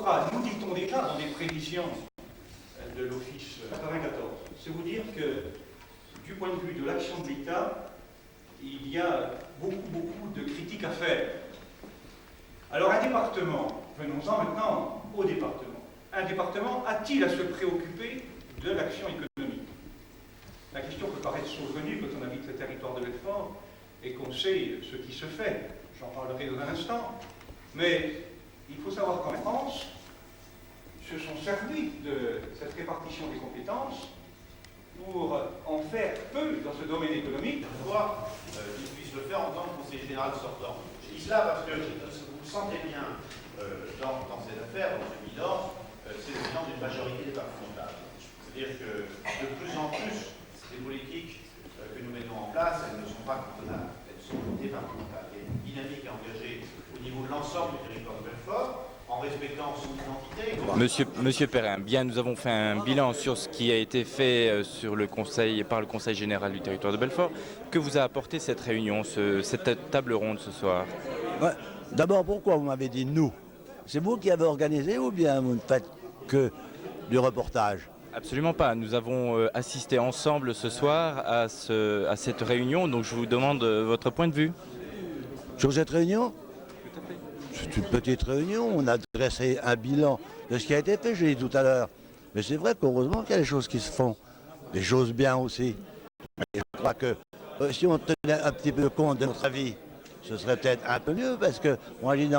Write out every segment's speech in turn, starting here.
fera, nous dit-on déjà dans des prévisions de l'Office 94. C'est vous dire que, du point de vue de l'action de l'État, il y a beaucoup de critiques à faire. Alors un département, venons-en maintenant au département. Un département a-t-il à se préoccuper de l'action économique? La question peut paraître saugrenue quand on habite le territoire de Belfort et qu'on sait ce qui se fait. J'en parlerai dans un instant. Mais il faut savoir qu'en France, se sont servis de cette répartition des compétences pour en faire peu dans ce domaine économique. Voir qu'il puisse le faire en tant que conseiller général sortant. Je dis cela parce que vous le sentez bien dans cette affaire, dans ce bilan, c'est le bilan d'une majorité départementale. C'est-à-dire que de plus en plus, les politiques que nous mettons en place, elles ne sont pas cantonales, elles sont départementales. Il y a une dynamique à engager au niveau de l'ensemble du territoire de Belfort, en respectant son identité. Monsieur Perrin, bien, nous avons fait un bilan sur ce qui a été fait par le Conseil général du territoire de Belfort. Que vous a apporté cette réunion, cette table ronde ce soir? Ouais. D'abord, pourquoi vous m'avez dit nous? C'est vous qui avez organisé ou bien vous ne faites que du reportage? Absolument pas. Nous avons assisté ensemble ce soir à cette réunion, donc je vous demande votre point de vue. Sur cette réunion? C'est une petite réunion, on a dressé un bilan de ce qui a été fait, je l'ai dit tout à l'heure. Mais c'est vrai qu'heureusement qu'il y a des choses qui se font, des choses bien aussi. Et je crois que si on tenait un petit peu compte de notre avis, ce serait peut-être un peu mieux, parce que moi je dis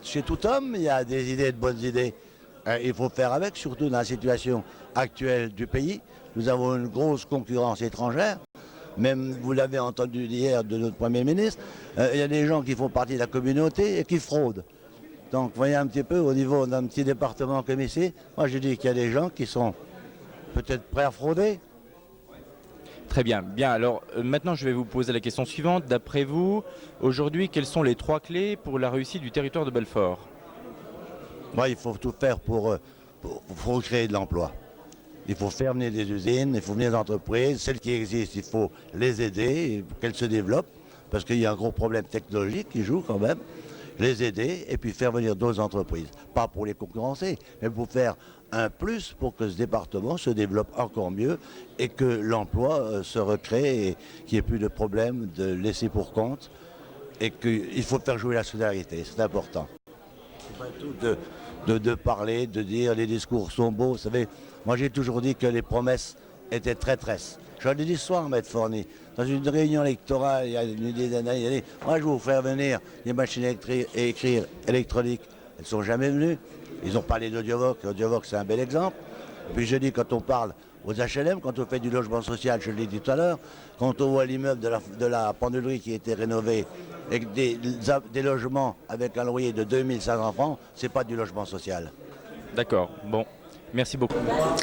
chez tout homme, il y a des idées, de bonnes idées. Il faut faire avec, surtout dans la situation actuelle du pays. Nous avons une grosse concurrence étrangère. Même, vous l'avez entendu hier de notre Premier ministre, il y a des gens qui font partie de la communauté et qui fraudent. Donc, vous voyez un petit peu, au niveau d'un petit département comme ici, moi je dis qu'il y a des gens qui sont peut-être prêts à frauder. Très bien. Bien, alors maintenant je vais vous poser la question suivante. D'après vous, aujourd'hui, quelles sont les 3 clés pour la réussite du territoire de Belfort? Moi, il faut tout faire pour créer de l'emploi. Il faut faire venir des usines, il faut venir des entreprises. Celles qui existent, il faut les aider pour qu'elles se développent, parce qu'il y a un gros problème technologique qui joue quand même. Les aider et puis faire venir d'autres entreprises. Pas pour les concurrencer, mais pour faire un plus pour que ce département se développe encore mieux et que l'emploi se recrée et qu'il n'y ait plus de problème de laisser pour compte. Et qu'il faut faire jouer la solidarité, c'est important. C'est pas tout de parler, de dire les discours sont beaux. Vous savez, moi j'ai toujours dit que les promesses étaient traîtresses. J'en ai dit ce soir, Maître Forny, dans une réunion électorale il y a une dizaine d'années, il a dit moi je vais vous faire venir des machines à écrire électroniques. Elles ne sont jamais venues. Ils ont parlé d'Audiovox, Audiovox c'est un bel exemple. Et puis je dis quand on parle aux HLM, quand on fait du logement social, je l'ai dit tout à l'heure, quand on voit l'immeuble de la pendulerie qui a été rénové et des logements avec un loyer de 2500 francs, c'est pas du logement social. D'accord, bon, merci beaucoup.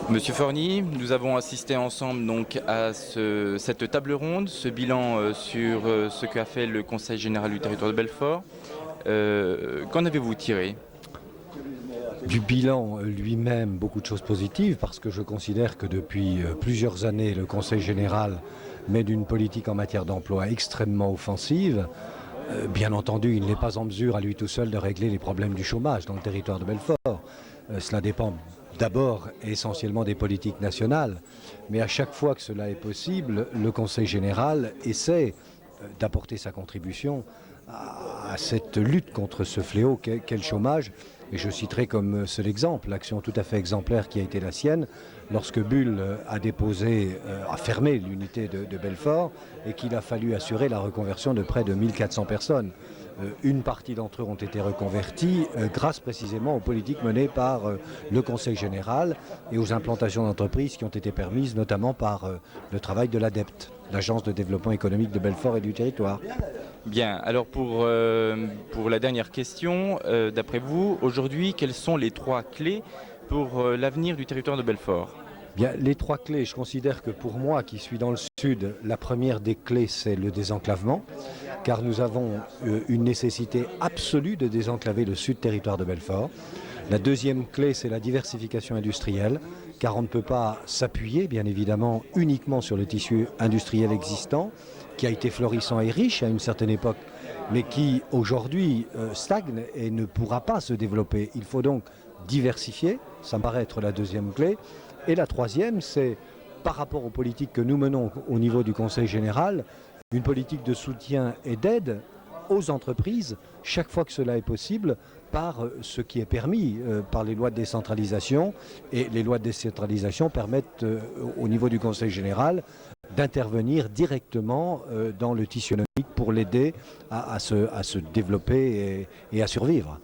Monsieur Forny, nous avons assisté ensemble donc à cette table ronde, ce bilan sur ce qu'a fait le Conseil général du territoire de Belfort. Qu'en avez-vous tiré? Du bilan lui-même, beaucoup de choses positives, parce que je considère que depuis plusieurs années, le Conseil général mène une politique en matière d'emploi extrêmement offensive. Bien entendu, il n'est pas en mesure à lui tout seul de régler les problèmes du chômage dans le territoire de Belfort. Cela dépend d'abord et essentiellement des politiques nationales. Mais à chaque fois que cela est possible, le Conseil général essaie d'apporter sa contribution à cette lutte contre ce fléau qu'est le chômage. Et je citerai comme seul exemple l'action tout à fait exemplaire qui a été la sienne lorsque Bull a fermé l'unité de Belfort et qu'il a fallu assurer la reconversion de près de 1400 personnes. Une partie d'entre eux ont été reconvertis grâce précisément aux politiques menées par le Conseil général et aux implantations d'entreprises qui ont été permises notamment par le travail de l'ADEPT, l'Agence de développement économique de Belfort et du territoire. Bien, alors pour la dernière question, d'après vous, aujourd'hui, quelles sont les 3 clés pour l'avenir du territoire de Belfort? Bien, les 3 clés, je considère que pour moi qui suis dans le sud, la première des clés c'est le désenclavement, car nous avons une nécessité absolue de désenclaver le sud territoire de Belfort. La deuxième clé c'est la diversification industrielle, car on ne peut pas s'appuyer bien évidemment uniquement sur le tissu industriel existant, qui a été florissant et riche à une certaine époque, mais qui aujourd'hui stagne et ne pourra pas se développer. Il faut donc diversifier, ça me paraît être la deuxième clé. Et la troisième, c'est par rapport aux politiques que nous menons au niveau du Conseil général, une politique de soutien et d'aide aux entreprises, chaque fois que cela est possible, par ce qui est permis par les lois de décentralisation. Et les lois de décentralisation permettent au niveau du Conseil général d'intervenir directement dans le tissu économique pour l'aider à se développer et à survivre.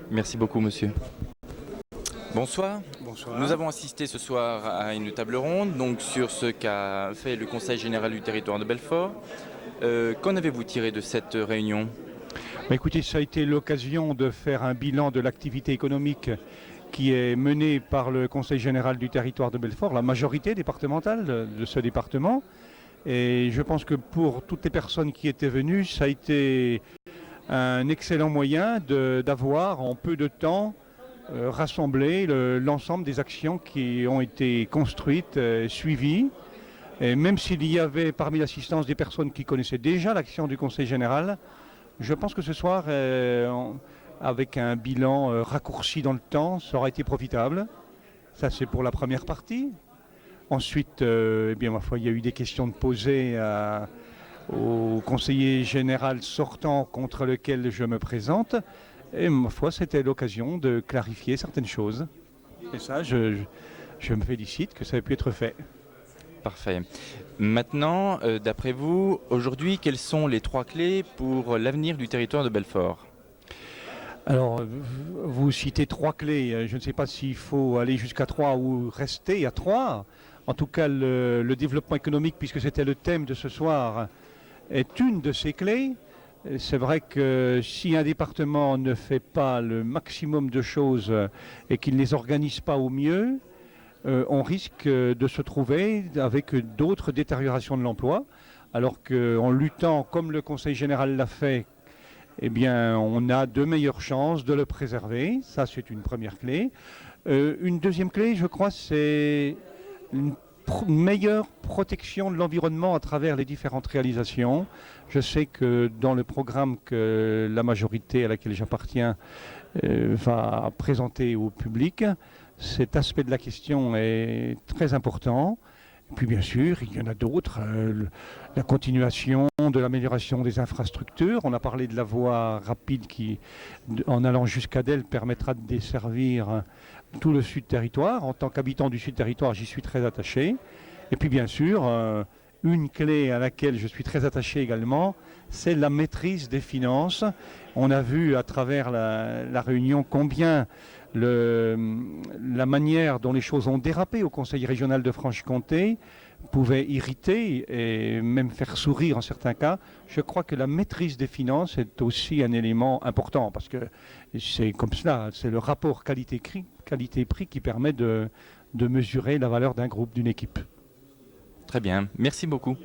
Merci beaucoup, monsieur. Bonsoir. Bonsoir. Nous avons assisté ce soir à une table ronde donc, sur ce qu'a fait le Conseil général du territoire de Belfort. Qu'en avez-vous tiré de cette réunion ? Écoutez, ça a été l'occasion de faire un bilan de l'activité économique qui est menée par le Conseil général du territoire de Belfort, la majorité départementale de ce département. Et je pense que pour toutes les personnes qui étaient venues, ça a été un excellent moyen d'avoir en peu de temps rassemblé l'ensemble des actions qui ont été construites, suivies. Et même s'il y avait parmi l'assistance des personnes qui connaissaient déjà l'action du Conseil général, je pense que ce soir, avec un bilan raccourci dans le temps, ça aura été profitable. Ça, c'est pour la première partie. Ensuite, eh bien, ma foi, il y a eu des questions de poser au conseiller général sortant contre lequel je me présente. Et ma foi, c'était l'occasion de clarifier certaines choses. Et ça, je me félicite que ça ait pu être fait. Parfait. Maintenant, d'après vous, aujourd'hui, quelles sont les 3 clés pour l'avenir du territoire de Belfort ? Alors, vous citez 3 clés. Je ne sais pas s'il faut aller jusqu'à 3 ou rester à 3. En tout cas, le développement économique, puisque c'était le thème de ce soir, est une de ces clés. C'est vrai que si un département ne fait pas le maximum de choses et qu'il ne les organise pas au mieux, on risque de se trouver avec d'autres détériorations de l'emploi, alors qu'en luttant comme le Conseil général l'a fait, eh bien, on a de meilleures chances de le préserver. Ça, c'est une première clé. Une deuxième clé, je crois, c'est une meilleure protection de l'environnement à travers les différentes réalisations. Je sais que dans le programme que la majorité à laquelle j'appartiens va présenter au public, cet aspect de la question est très important. Et puis bien sûr, il y en a d'autres. La continuation de l'amélioration des infrastructures. On a parlé de la voie rapide qui, en allant jusqu'à Delle, permettra de desservir tout le Sud-Territoire. En tant qu'habitant du Sud-Territoire, j'y suis très attaché. Et puis bien sûr, une clé à laquelle je suis très attaché également, c'est la maîtrise des finances. On a vu à travers la réunion combien la manière dont les choses ont dérapé au Conseil régional de Franche-Comté pouvait irriter et même faire sourire en certains cas. Je crois que la maîtrise des finances est aussi un élément important parce que c'est comme cela, c'est le rapport qualité-prix qui permet de mesurer la valeur d'un groupe, d'une équipe. Très bien, merci beaucoup.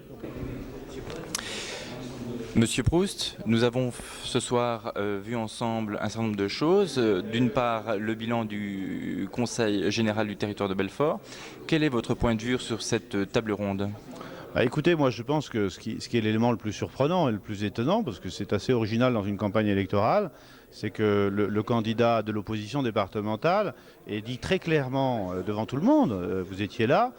Monsieur Proust, nous avons ce soir vu ensemble un certain nombre de choses. D'une part, le bilan du Conseil général du territoire de Belfort. Quel est votre point de vue sur cette table ronde ? Écoutez, moi je pense que ce qui est l'élément le plus surprenant et le plus étonnant, parce que c'est assez original dans une campagne électorale, c'est que le candidat de l'opposition départementale ait dit très clairement devant tout le monde, vous étiez là,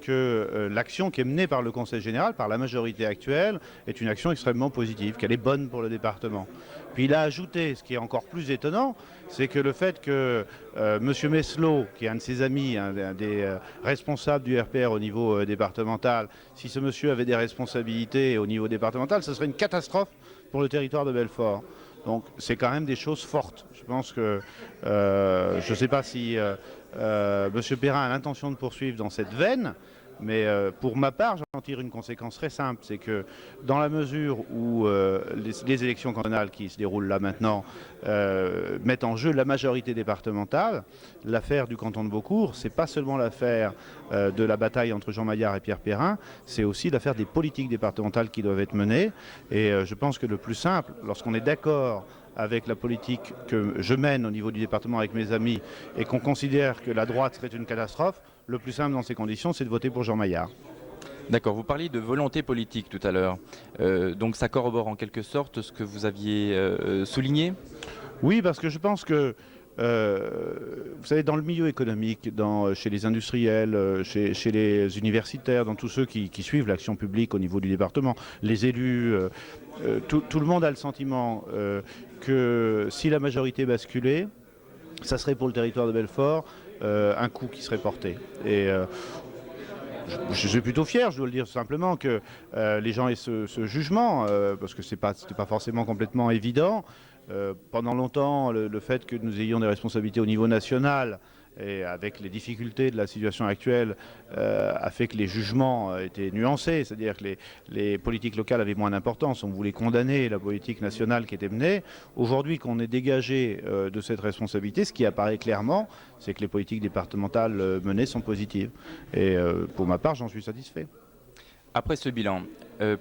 que l'action qui est menée par le Conseil général, par la majorité actuelle, est une action extrêmement positive, qu'elle est bonne pour le département. Puis il a ajouté, ce qui est encore plus étonnant, c'est que le fait que M. Meslot, qui est un de ses amis, un des responsables du RPR au niveau départemental, si ce monsieur avait des responsabilités au niveau départemental, ce serait une catastrophe pour le territoire de Belfort. Donc c'est quand même des choses fortes. Je pense que, je ne sais pas si M. Perrin a l'intention de poursuivre dans cette veine, mais pour ma part, j'en tire une conséquence très simple, c'est que dans la mesure où les élections cantonales qui se déroulent là maintenant mettent en jeu la majorité départementale, l'affaire du canton de Beaucourt, c'est pas seulement l'affaire de la bataille entre Jean Maillard et Pierre Perrin, c'est aussi l'affaire des politiques départementales qui doivent être menées. Et je pense que le plus simple, lorsqu'on est d'accord avec la politique que je mène au niveau du département avec mes amis et qu'on considère que la droite serait une catastrophe, le plus simple dans ces conditions, c'est de voter pour Jean Maillard. D'accord, vous parliez de volonté politique tout à l'heure. Donc ça corrobore en quelque sorte ce que vous aviez souligné? Oui, parce que je pense que, vous savez, dans le milieu économique, chez les industriels, chez les universitaires, dans tous ceux qui suivent l'action publique au niveau du département, les élus, tout le monde a le sentiment que si la majorité basculait, ça serait pour le territoire de Belfort un coup qui serait porté. Et je suis plutôt fier, je dois le dire simplement, que les gens aient ce jugement, parce que c'était pas forcément complètement évident. Pendant longtemps, le fait que nous ayons des responsabilités au niveau national, et avec les difficultés de la situation actuelle, a fait que les jugements étaient nuancés, c'est-à-dire que les politiques locales avaient moins d'importance. On voulait condamner la politique nationale qui était menée. Aujourd'hui, qu'on est dégagé de cette responsabilité, ce qui apparaît clairement, c'est que les politiques départementales menées sont positives. Et pour ma part, j'en suis satisfait. Après ce bilan,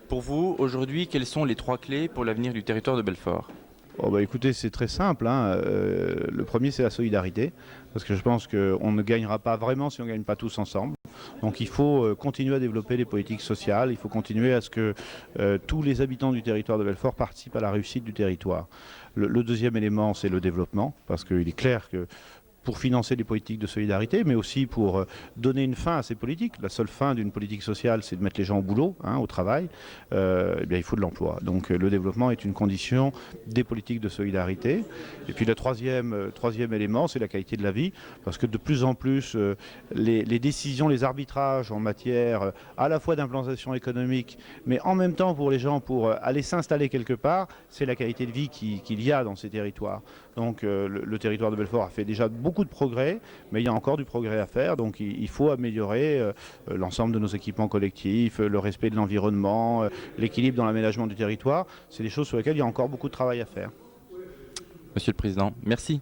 pour vous, aujourd'hui, quelles sont les 3 clés pour l'avenir du territoire de Belfort? Oh bah écoutez, c'est très simple, hein. Le premier, c'est la solidarité, parce que je pense qu'on ne gagnera pas vraiment si on ne gagne pas tous ensemble. Donc il faut continuer à développer les politiques sociales, il faut continuer à ce que tous les habitants du territoire de Belfort participent à la réussite du territoire. Le deuxième élément, c'est le développement, parce qu'il est clair que pour financer les politiques de solidarité, mais aussi pour donner une fin à ces politiques. La seule fin d'une politique sociale, c'est de mettre les gens au boulot, hein, au travail. Eh bien, il faut de l'emploi. Donc le développement est une condition des politiques de solidarité. Et puis le troisième élément, c'est la qualité de la vie, parce que de plus en plus, les décisions, les arbitrages en matière à la fois d'implantation économique, mais en même temps pour les gens, pour aller s'installer quelque part, c'est la qualité de vie qu'il y a dans ces territoires. Donc le territoire de Belfort a fait déjà beaucoup de progrès, mais il y a encore du progrès à faire. Donc il faut améliorer l'ensemble de nos équipements collectifs, le respect de l'environnement, l'équilibre dans l'aménagement du territoire. C'est des choses sur lesquelles il y a encore beaucoup de travail à faire. Monsieur le Président, merci.